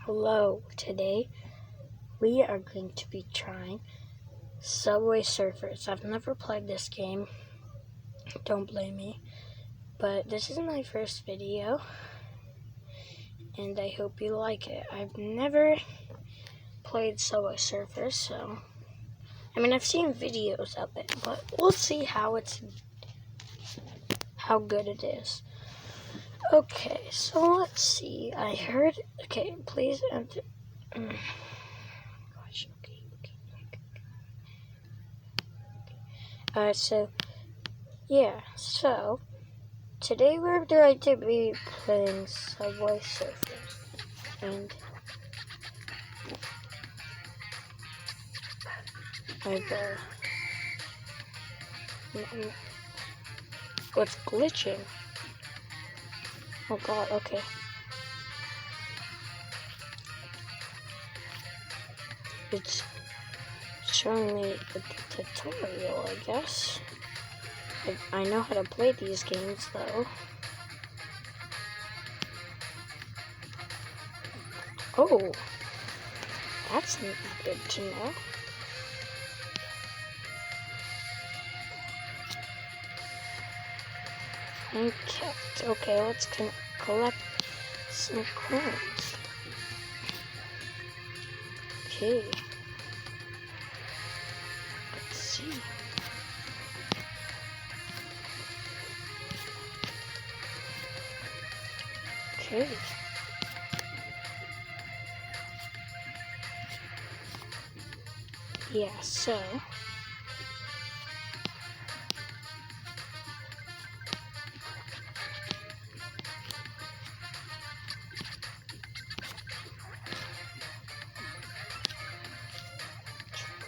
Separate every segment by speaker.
Speaker 1: Hello, today we are going to be trying Subway Surfers. I've never played this game, don't blame me, but this is my first video and I hope you like it. I've never played Subway Surfers, so I've seen videos of it, but we'll see how good it is. Okay, so let's see. I heard, okay, please enter. Gosh, okay. So today we're going to be playing Subway Surfers, and what's glitching? Oh god, okay. It's showing me a tutorial, I guess. I know how to play these games, though. Oh, that's good to know. Okay, let's collect some coins. Okay. Let's see. Okay. Yeah, so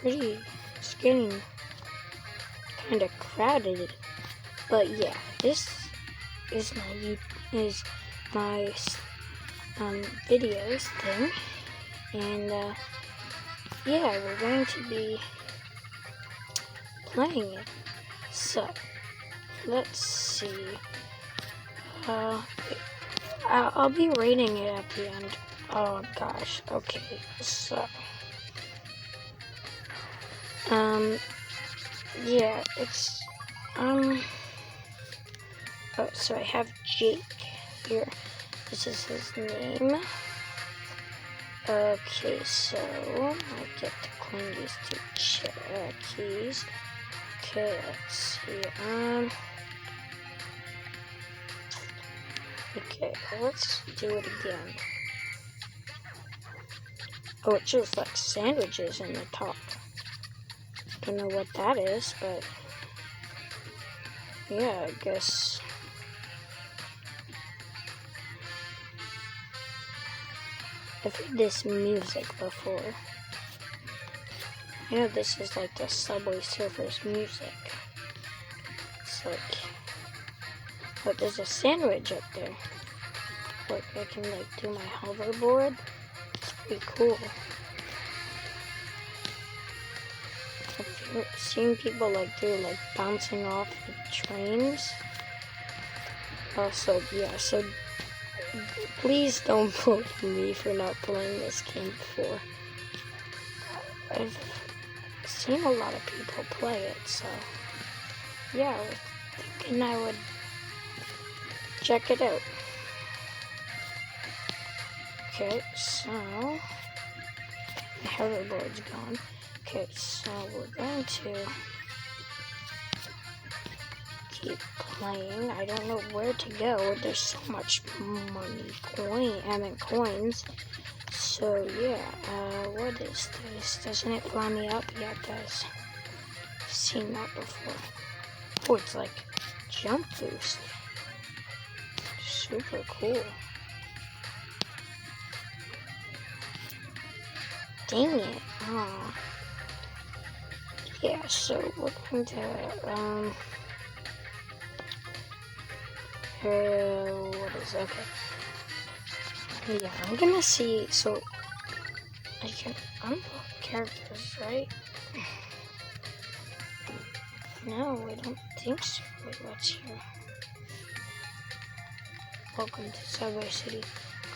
Speaker 1: it's getting kind of crowded, but yeah, this is my videos thing, and yeah, we're going to be playing it. So let's see. I'll be rating it at the end. Oh gosh. Okay. So yeah, it's oh, so I have Jake here. This is his name. Okay, so I get to coin these two keys. Okay, let's see. Okay, let's do it again. Oh, it shows like sandwiches in the top. Don't know what that is, but yeah, I guess. I've heard this music before. I know this is like the Subway Surfers music. It's like, but there's a sandwich up there. Look, I can like do my hoverboard. It's pretty cool. I've seen people like do like bouncing off the trains. Also, yeah, so please don't blame me for not playing this game before. I've seen a lot of people play it, so yeah, I was thinking I would check it out. Okay, so the hoverboard's gone. Okay, so we're going to keep playing. I don't know where to go. There's so much coins. So yeah, what is this? Doesn't it fly me up? Yeah, it does. I've seen that before. Oh, it's like jump boost. Super cool. Dang it. Oh. Yeah, so we're going to, what is, okay. Yeah, I'm gonna see, so I can unlock characters, right? No, I don't think so. Wait, what's here? Welcome to Subway City.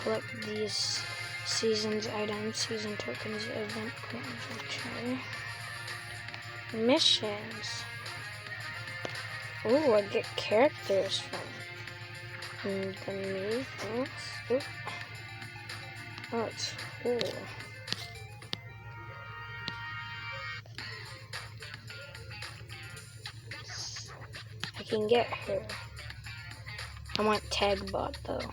Speaker 1: Collect these Seasons, items, season tokens, event coins, okay. Missions. Ooh, I get characters from the new things. Ooh. Oh, it's cool. I can get her. I want Tagbot though.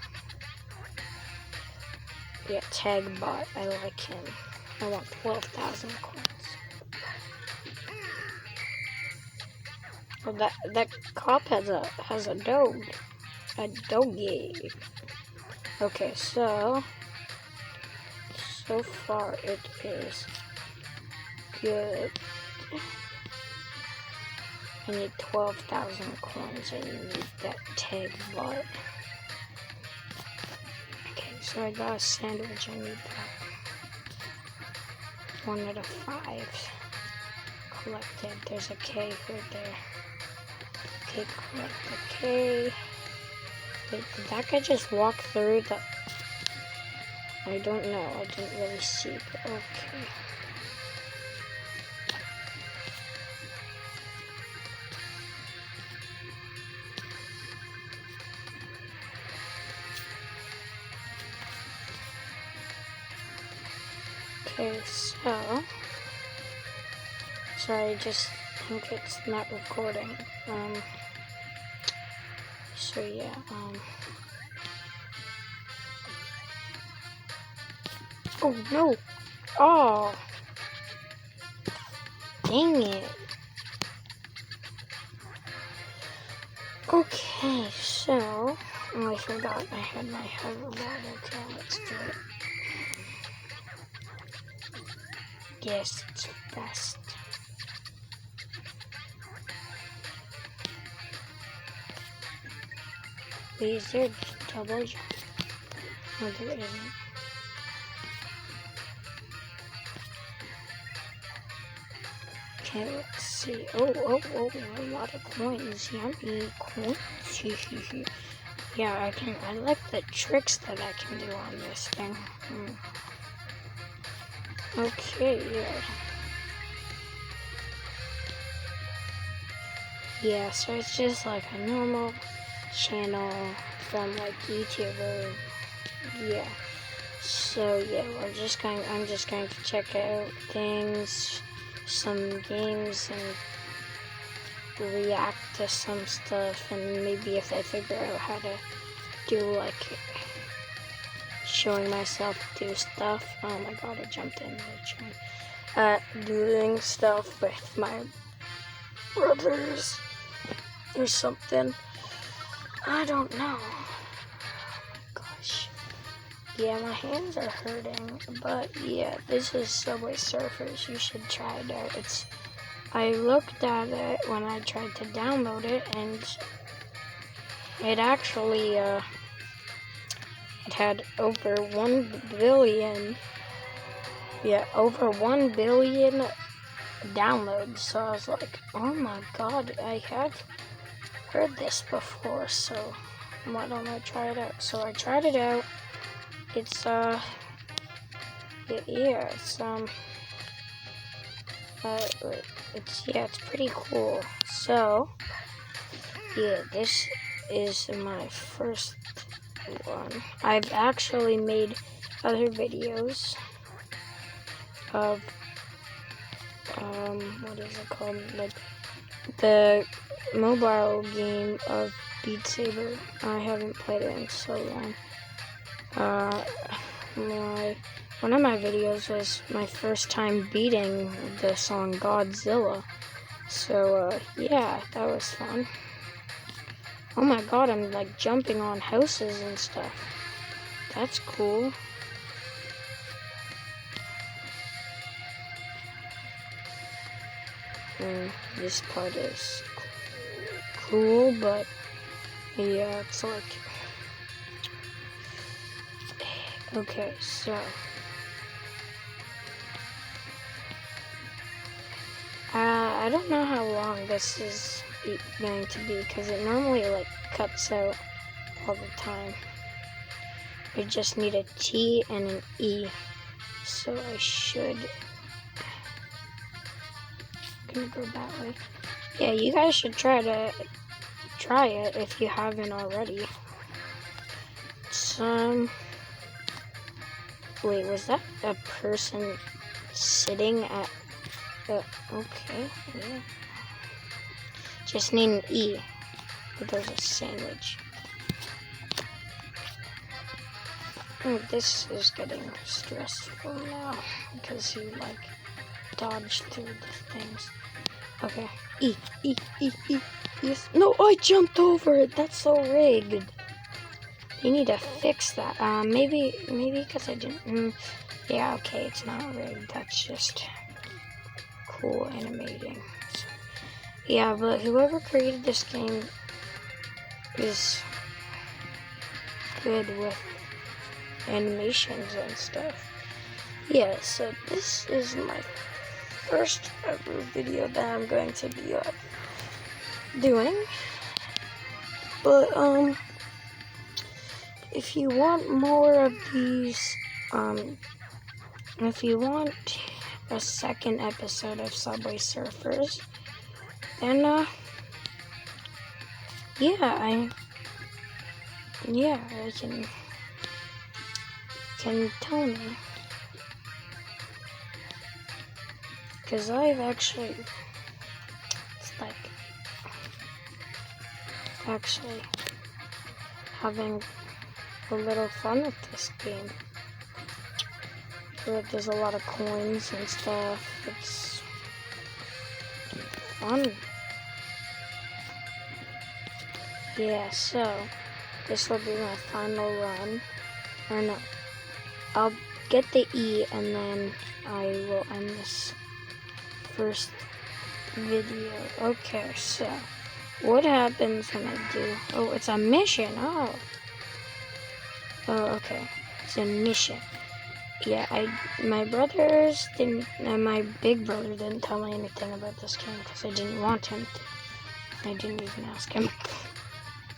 Speaker 1: Yeah, Tagbot. I like him. I want 12,000 coins. Well, that cop has a dog. A doggy. Okay, so far it is good. I need 12,000 coins. I need that Tagbot. Okay, so I got a sandwich. I need that. 1 out of 5 collected. There's a K right there. Okay, collect the K. Wait, did that guy just walk through the... I don't know. I didn't really see, but okay. Okay, so... Sorry, I just think it's not recording. So yeah, Oh, no! Oh! Dang it! Okay, so... Oh, I forgot I had my hoverboard. Okay, let's do it. Yes, it's fast. Wait, is there a double jump? No, there isn't. Okay, let's see. Oh, a lot of coins. Yummy coins. Yeah, I like the tricks that I can do on this thing. Okay, yeah. Yeah, so it's just like a normal channel from like YouTube or, yeah. So yeah, I'm just going to check out things, some games, and react to some stuff, and maybe if I figure out how to do like showing myself do stuff. Oh my god, I jumped in the train. Doing stuff with my brothers or something. I don't know. Oh my gosh. Yeah, my hands are hurting, but yeah, this is Subway Surfers. You should try it out. I looked at it when I tried to download it, and it actually, it had over 1 billion, over 1 billion downloads. So I was like, oh my god, I have heard this before, so why don't I try it out? So I tried it out. It's it's pretty cool. So yeah, this is my first one. I've actually made other videos of what is it called, like the mobile game of Beat Saber. I haven't played it in so long. One of my videos was my first time beating the song Godzilla. So, yeah, that was fun. Oh my god, I'm like jumping on houses and stuff. That's cool. This part is cool, but yeah, it's like... Okay, so... I don't know how long this is going to be, because it normally like cuts out all the time. I just need a T and an E. So I should... I'm gonna go that way. Yeah, you guys should try it if you haven't already. Wait, was that a person sitting at... okay, yeah. Just need an E. But there's a sandwich. This is getting stressful now because you dodged through the things. Okay, E. Yes. No, I jumped over it. That's so rigged. You need to fix that. Maybe because I didn't. Yeah, okay, it's not rigged. That's just cool animating. So, yeah, but whoever created this game is good with animations and stuff. Yeah, so this is my first ever video that I'm going to be doing. But if you want more of these, if you want a second episode of Subway Surfers, then I can tell me, because I've actually, it's like actually having a little fun with this game. There's a lot of coins and stuff. It's fun. Yeah, so this will be my final run. Or no, I'll get the E and then I will end this first video. Okay, so what happens when I do... Oh, it's a mission. Oh, okay. It's a mission. Yeah, my brothers didn't... my big brother didn't tell me anything about this game because I didn't want him to. I didn't even ask him.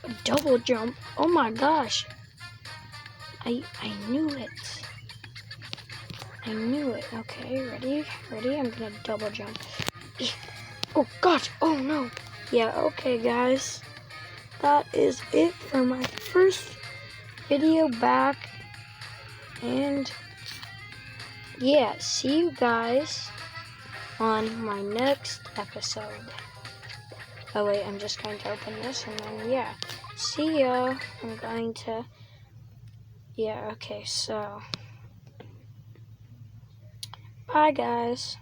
Speaker 1: A double jump? Oh my gosh. I knew it. I knew it. Okay, ready? I'm gonna double jump. Oh gosh, oh no. Yeah, okay guys. That is it for my first video back. And yeah, see you guys on my next episode. Oh wait, I'm just going to open this and then yeah. See ya. I'm going to... Yeah, okay, so... Bye guys.